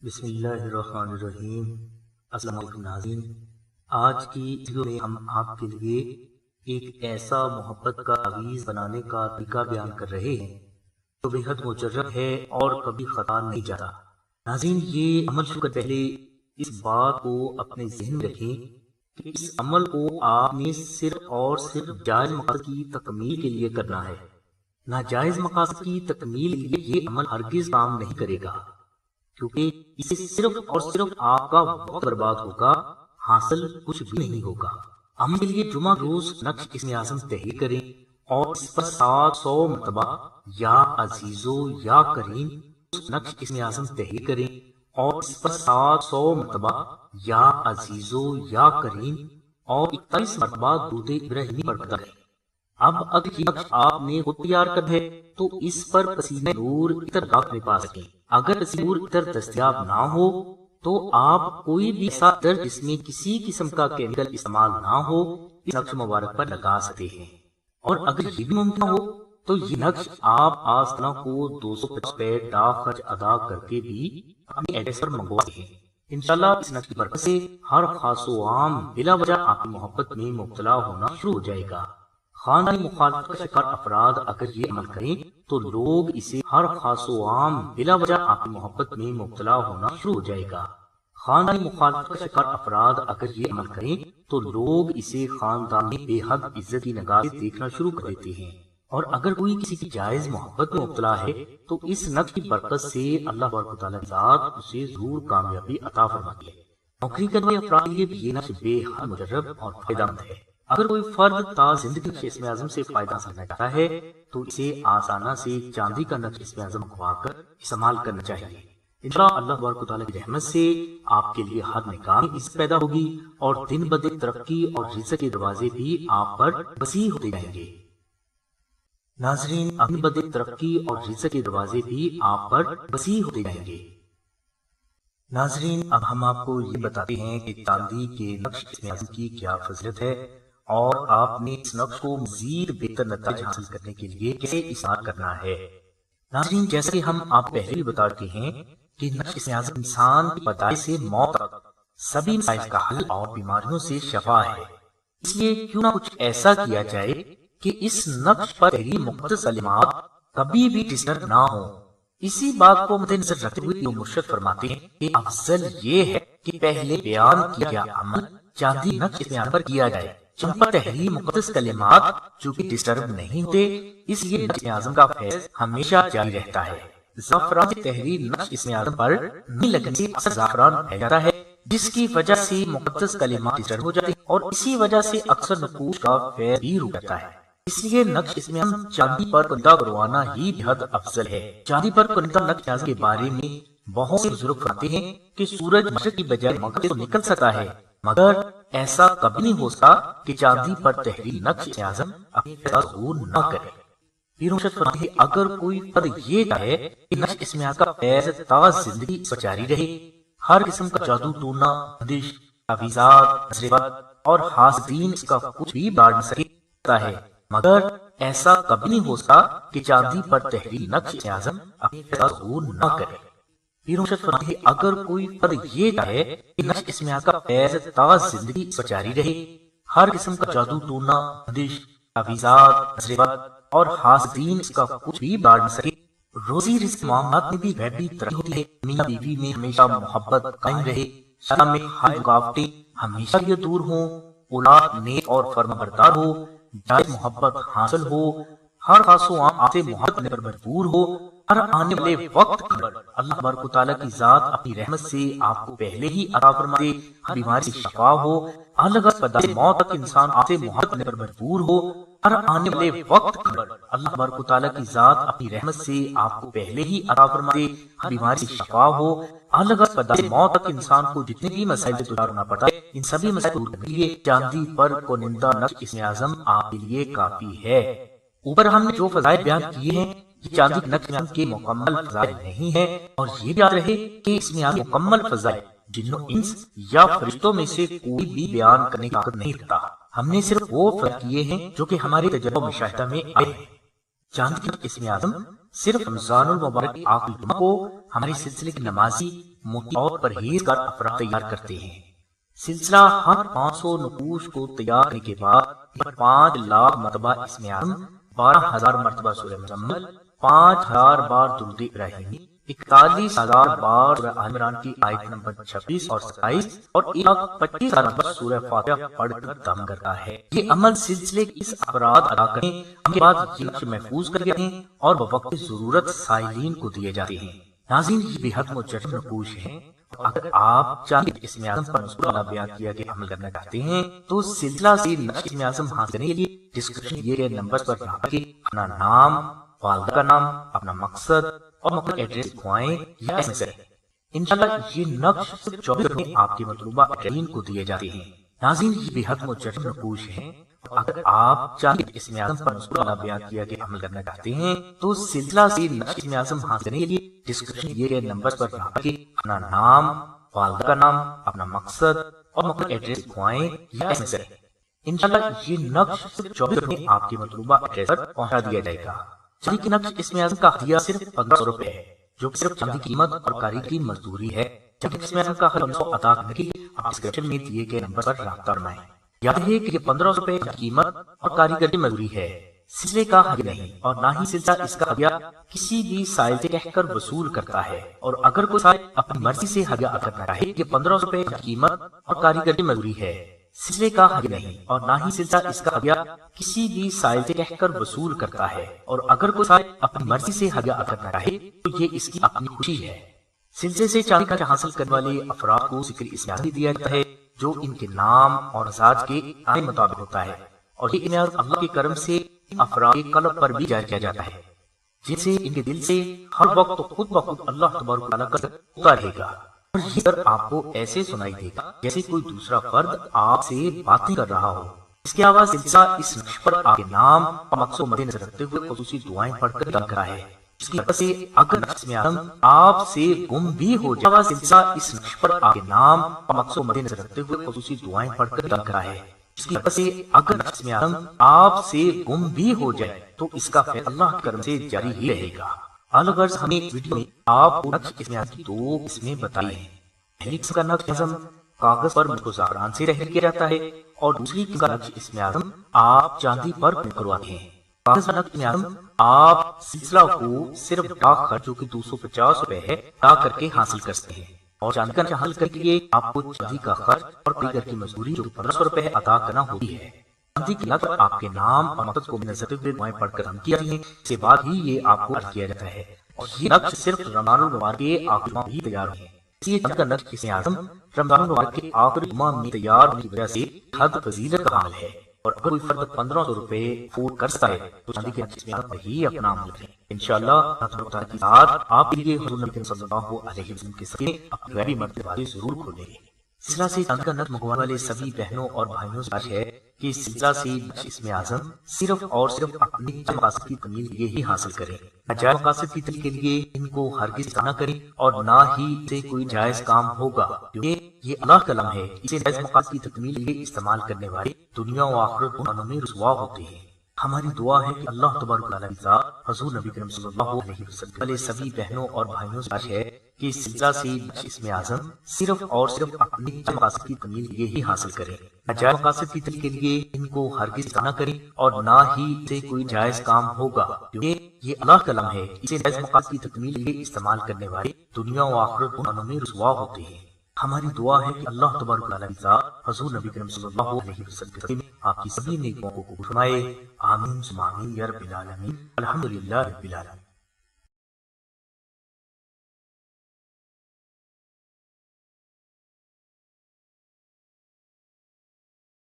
بسم اللہ الرحمن الرحیم۔ السلام علیکم ناظرین، آج کی ویڈیو میں ہم آپ کے لیے ایک ایسا محبت کا تعویذ بنانے کا طریقہ بیان کر رہے ہیں جو بے حد مجرب ہے اور کبھی خطا نہیں جاتا۔ ناظرین، یہ عمل شروع کرنے سے پہلے اس بات کو اپنے ذہن میں رکھیں کہ اس عمل کو آپ نے صرف اور صرف جائز مقاصد کی تکمیل کے لیے کرنا ہے۔ ناجائز مقاصد کی تکمیل کے لیے یہ عمل ہرگز کام نہیں کرے گا، کیونکہ اسے صرف اور صرف آپ کا وقت برباد ہوگا، حاصل کچھ بھی نہیں ہوگا۔ عمل کے لیے جمعہ روز نقش اسم اعظم تحریر کریں اور اس پر 700 مرتبہ یا عزیزو یا کریم نقش اسم اعظم تحریر کریں اور اس پر 700 مرتبہ یا عزیزو یا کریم اور 41 مرتبہ درود ابراہیمی پڑھتا ہے۔ اب اگر یہ نقش آپ نے خود تیار کر ہے تو اس پر پسینہ نور عطر میں پا سکیں۔ اگر پسینہ نور عطر دستیاب نہ ہو تو آپ کوئی بھی ایسا عطر جس میں کسی قسم کا کیمیکل استعمال نہ ہو اس نقش مبارک پر لگا سکتے ہیں۔ اور اگر یہ بھی ممکن ہو تو یہ نقش آپ آستانہ کو 250 روپے ڈاک خرچ ادا کر کے بھی اپنے ایڈریس پر منگوا سکتے ہیں۔ انشاءاللہ اس نقش کی برکت سے ہر خاص و عام بلا وجہ آپ کی محبت میں مبتلا ہونا شروع ہو جائے گا۔ خاندانی مخالفت کا شکار افراد اگر یہ عمل کریں تو لوگ اسے ہر خاص و عام بلا وجہ آپ کی محبت میں مبتلا ہونا شروع ہو جائے گا۔ خاندانی مخالفت کا شکار افراد اگر یہ عمل کریں تو لوگ اسے خاندان میں بے حد عزت کی نگاہ سے دیکھنا شروع کر دیتے ہیں۔ اور اگر کوئی کسی کی جائز محبت میں مبتلا ہے تو اس نقش کی برکت سے اللہ تبارک و تعالیٰ کی ذات اسے ضرور کامیابی عطا فرماتی ہے۔ نوکری کرنے والے افراد کے لیے بھی یہ نقش بے حد مجرب اور فائدہ مند ہے۔ اگر کوئی فرد تا زندگی نقش اسم اعظم سے فائدہ حاصل کرنا چاہتا ہے تو اسے آسانہ سے چاندی کا نقش اسم اعظم منگوا کر استعمال کرنا چاہیے۔ انشاءاللہ اللہ تبارک و تعالیٰ کی رحمت سے آپ کے لیے ہر نکاح میں عزت پیدا ہوگی اور دن بدن ترقی اور رزق کے دروازے بھی آپ پر وسیع ہوتے جائیں گے۔ ناظرین، دن بدن ترقی اور رزق کے دروازے بھی آپ پر وسیع ہوتے جائیں گے۔ ناظرین، اب ہم آپ کو یہ بتاتے ہیں کہ چاندی کے نقش اسم اعظم کی کیا فضیلت ہے اور آپ نے اس نقش کو مزید بہتر نتائج حاصل کرنے کے لیے کیسے استعمال کرنا ہے۔ ناظرین، جیسا کہ ہم آپ پہلے بھی بتا چکے ہیں کہ نقش اسم اعظم انسان کی پیدائش سے موت تک سبھی مسائل کا حل اور بیماریوں سے شفا ہے۔ اس لیے کیوں نہ کچھ ایسا کیا جائے کہ اس نقش پر تحریر مقدس کلمات کبھی بھی ڈسٹرب نہ ہو۔ اسی بات کو مد نظر رکھتے ہوئے یہ مرشد فرماتے ہیں کہ افضل یہ ہے کہ پہلے بیان کیا گیا عمل چاندی نقش اسم اعظم پر کیا جائے، جن پر تحریر مقدس کلمات چونکہ ڈسٹرب نہیں ہوتے، اس لیے نقش اسم اعظم کا فیض ہمیشہ جاری رہتا ہے۔ زعفران کی تحریر نقش اسم اعظم پر نہیں لگنے سے اکثر زعفران پھیل جاتا ہے، جس کی وجہ سے مقدس کلمات ڈسٹرب ہو جاتے ہیں اور اسی وجہ سے اکثر نقوش کا فیض بھی رک جاتا ہے۔ اس لیے نقش اسم اعظم چاندی پر کنندہ کروانا ہی بہت افضل ہے۔ چاندی پر کنندہ نقش اسم اعظم کے بارے میں بہت سے بزرگ فرماتے ہیں کہ سورج مشرق کی بجائے مغرب سے تو نکل سکتا ہے، مگر ایسا کبھی نہیں ہو سکتا کہ چاندی پر تحریر نقش اسم اعظم اپنی فیض ظہور نہ کرے۔ پیر مرشد فرماتے ہیں اگر کوئی فرد یہ چاہے کہ نقش اسم اعظم کا فیض تا زندگی پر جاری رہے، ہر قسم کا جادو ٹونا، بندش، تعویذات، نظر بد اور حاسدین اس کا کچھ بھی بگاڑ نہ سکتا ہے، مگر ایسا کبھی نہیں ہو سکتا کہ چاندی پر تحریر نقش اسم اعظم اپنی فیض ظہور نہ کرے۔ پیر مرشد فرماتے ہیں اگر کوئی فرد یہ چاہے کہ نقش اسم اعظم کا فیض تا زندگی پر جاری رہے، ہر قسم کا جادو ٹونا، بندش، تعویذات، نظر بد اور حاسدین اس کا کچھ بھی بگاڑ نہ سکے، روزی رزق معاملات میں بھی غیبی ترقی ہوتی ہے، میاں بیوی میں ہمیشہ محبت قائم رہے، شادی میں ہر رکاوٹیں ہمیشہ یہ دور ہوں، اولاد نیک اور فرما بردار ہو، جائز محبت حاصل ہو، ہر خاص و عام آپ سے محبت پر مجبور ہو، ہر آنے والے وقت پر اللہ تبارک و تعالیٰ کی ذات اپنی رحمت سے آپ کو پہلے ہی عطا فرما دے، ہر بیماری سے شفا ہو، الگ پیدا سے موت تک انسان آپ سے محبت پر مجبور ہو، ہر آنے والے وقت پر اللہ تبارک و تعالیٰ کی ذات اپنی رحمت سے آپ کو پہلے ہی عطا فرما دے، ہر بیماری سے شفا ہو، الگ پیدا سے موت تک انسان کو جتنے بھی مسائل سے گزار ہونا پڑتا ہے ان سبھی مسائل دور کرنے کے لیے چاندی پر کنندہ نقش اسم اعظم آپ کے لیے کافی ہے۔ اوپر ہم نے جو فضائل بیان کیے ہیں یہ چاندی کے نقش اسم اعظم کے مکمل فضائل نہیں ہے، اور یہ بھی یاد رہے کہ اسم اعظم مکمل فضائل جن و انس یا فرشتوں میں سے کوئی بھی بیان کرنے کی طاقت نہیں رکھتا۔ ہم نے صرف وہ فرق کیے ہیں جو کہ ہمارے تجربہ و مشاہدہ میں آئے ہیں۔ چاندی کا اسم اعظم صرف رمضان المبارک کے آخری جمعہ کو ہمارے سلسلے کے نمازی موٹی اور پرہیزگار افراد تیار کرتے ہیں۔ سلسلہ ہر 500 نقوش کو تیار کرنے کے بعد 5 لاکھ مرتبہ اسم اعظم، 12,000 مرتبہ سورہ مزمل، 5,000 بار درود ابراہیمی، 41,000 بار سورہ آل عمران کی آیت نمبر 26 اور 27 اور 1,25,000 مرتبہ سورہ فاتحہ پڑھ کر دم کرتا ہے۔ یہ عمل سلسلے کے اس افراد ادا کریں، ہم کے بعد یہ نقش محفوظ کر لیتے ہیں اور بوقت ضرورت سائلین کو دیے جاتے ہیں۔ ناظرین، یہ بے حد مجرب نقوش ہیں۔ اگر آپ چاہتے اسم اعظم پر مذکورہ بیان کیا کہ عمل کرنا چاہتے ہیں تو سلسلہ سے نقش اسم اعظم حاصل کرنے کے لیے ڈسکرپشن دیے گئے نمبر پر رابطہ کریں، اپنا نام، والدہ کا نام، اپنا مقصد اور مقصد ایڈریس لکھوائیں یا ایس ایم ایس کریں۔ انشاءاللہ یہ نقش صرف 24 گھنٹے میں آپ کے مطلوبہ ایڈریس کو دیے جاتے ہیں۔ ناظرین، یہ بے حد مجرب نقوش ہیں۔ اگر آپ چاہتے اسم اعظم پر مذکورہ بیان کیا کہ عمل کرنا چاہتے ہیں تو سلسلہ سے نقش اسم اعظم حاصل کرنے کے لیے ڈسکرپشن دیے گئے نمبر پر رابطہ کریں، اپنا نام، والدہ کا نام، اپنا مقصد اور مقصد ایڈریس لکھوائیں یا ایس ایم ایس کریں۔ انشاءاللہ یہ نقش صرف 24 گھنٹے میں آپ کے مطلوبہ ایڈریس پر پہنچا دیا جائے گا۔ چاندی کے نقش اسم اعظم کا ہدیہ صرف 1500 روپے ہے، جو صرف چاندی کی قیمت اور کاریگری کی مزدوری ہے۔ چاندی اسم اعظم کا خرچ ادا کرنے کے لیے آپ ڈسکرپشن میں دیے گئے نمبر پر رابطہ فرمائیں۔ یاد ہے کہ یہ 1500 روپے کی قیمت اور کاریگری کی مزدوری ہے، سلسلے کا ہدیہ نہیں، اور نہ ہی سلسلہ اس کا ہدیہ کسی بھی سائل سے کہہ کر وصول کرتا ہے۔ اور اگر کوئی سائل اپنی مرضی سے ہدیہ ادا کرنا چاہے، یہ 1500 روپے کی قیمت اور کاریگری کی مزدوری ہے، سلسلے کا ہدیہ نہیں، اور نہ ہی سلسلہ اس کا ہدیہ کسی بھی سائل سے کہہ کر وصول کرتا ہے۔ اور اگر کوئی سائل اپنی مرضی سے ہدیہ ادا کرنا چاہے تو یہ اس کی اپنی خوشی ہے۔ سلسلے سے چاندی کا حاصل کرنے والے افراد کو ذکر اسم اعظم دیا جاتا ہے جو ان کے نام اور ازواج کے آئے مطابق ہوتا ہے، اور یہ اسم اعظم اللہ کے کرم سے افراد کے قلب پر بھی جاری کیا جاتا ہے، جن سے ان کے دل سے ہر وقت خود بخود اللہ تبارک و تعالیٰ کا ذکر ہوتا رہے گا، اور یہ ذکر آپ کو ایسے سنائی دے گا جیسے کوئی دوسرا فرد آپ سے باتیں کر رہا ہو۔ اس کے علاوہ سلسلہ اس نقش پر آپ کے نام اور مقصد کو مد نظر رکھتے ہوئے خصوصی دعائیں پڑھ کر دم کرا ہے، جس کی وجہ سے اگر اسم اعظم آپ سے گم بھی ہو جائے، سلسلہ اس نقش پر آپ کے نام اور مقصد کو مد نظر رکھتے ہوئے خصوصی دعائیں پڑھ کر دم کرا ہے، جس کی وجہ سے اگر اسم اعظم آپ سے گم بھی ہو جائے تو اس کا فیض اللہ کے کرم سے جاری ہی رہے گا۔ الغرض ہمیں ایک ویڈیو میں آپ کو نقش اسم اعظم کی 2 قسمیں بتائی ہیں۔ پہلی قسم کا نقش اعظم کاغذ پر مشق و زعفران سے رحم کیا جاتا ہے، اور دوسری قسم کا نقش اسم اعظم آپ چاندی پر پرنٹ کرواتے ہیں۔ کاغذ کا نقش اسم اعظم آپ سلسلہ کو صرف ڈاک خرچ جو کہ 250 روپے ہے ڈاک کر کے حاصل کر سکتے ہیں، اور چاندی کا نقش حاصل کرنے کے لیے آپ کو چاندی کا خرچ اور کاریگر کی مزدوری جو 1500 روپے ہے ادا کرنا ہوتی ہے۔ چاندی کے نقش پر آپ کے نام اور مقصد کو نظر رکھتے ہوئے دعائیں پڑھ کر دم کی جاتی ہیں، اس کے بعد ہی یہ آپ کو عرض کیا جاتا ہے، اور یہ نقش صرف رمضان المبارک کے آخری جمعہ ہی تیار ہوتے ہیں۔ اس لیے چاندی کا نقش اسم اعظم رمضان المبارک کے آخری جمعہ میں تیار ہونے کی وجہ سے حد فضیلت کا حامل ہے، اور اگر کوئی فرد 1500 روپے افورڈ کر سکتا ہے تو چاندی کے نقش اسم اعظم پر ہی اپنا عمل کریں۔ انشاءاللہ اللہ تعالیٰ کی ذات آپ کے لیے حضور نبی صلی اللہ علیہ وسلم کے ساتھ اپنے غیبی مرتبے ضرور کھولیں گے۔ سلسلہ سے چاندی کا نقش منگوانے والے سبھی بہنوں اور بھائیوں سے گزارش ہے کہ سلسلہ سے نقش اسم اعظم صرف اور صرف اپنے مقاصد کی تکمیل کے لیے ہی حاصل کریں، ناجائز مقاصد کی تکمیل کے لیے ان کو ہرگز نہ کریں، اور نہ ہی اسے کوئی جائز کام ہوگا، کیونکہ یہ اللہ کا کلام ہے۔ اسے جائز مقاصد کی تکمیل کے لیے استعمال کرنے والے دنیا و آخرت دونوں میں رسوا ہوتے ہیں۔ ہماری دعا ہے کہ اللہ تبارک و تعالیٰ کی ذات حضور نبی کریم صلی اللہ علیہ وسلم والے سبھی بہنوں اور بھائیوں سے گزارش ہے کہ سلسلہ سے نقش اسم اعظم صرف اور صرف اپنے مقاصد کی تکمیل کے لیے ہی حاصل کریں، ناجائز مقاصد کی تکمیل کے لیے ان کو ہرگز نہ کریں، اور نہ ہی اسے کوئی جائز کام ہوگا، کیونکہ یہ اللہ کا کلام ہے۔ اسے جائز مقاصد کی تکمیل کے لیے استعمال کرنے والے دنیا و آخرت دونوں میں رسوا ہوتے ہیں۔ ہماری دعا ہے کہ اللہ تبارک و تعالیٰ کی ذات حضور نبی کریم صلی اللہ علیہ وسلم کے ساتھ آپ کی سبھی نیکیوں کو قبول فرمائے۔ آمین ثم آمین یا رب العالمین۔ الحمدللہ رب العالمین۔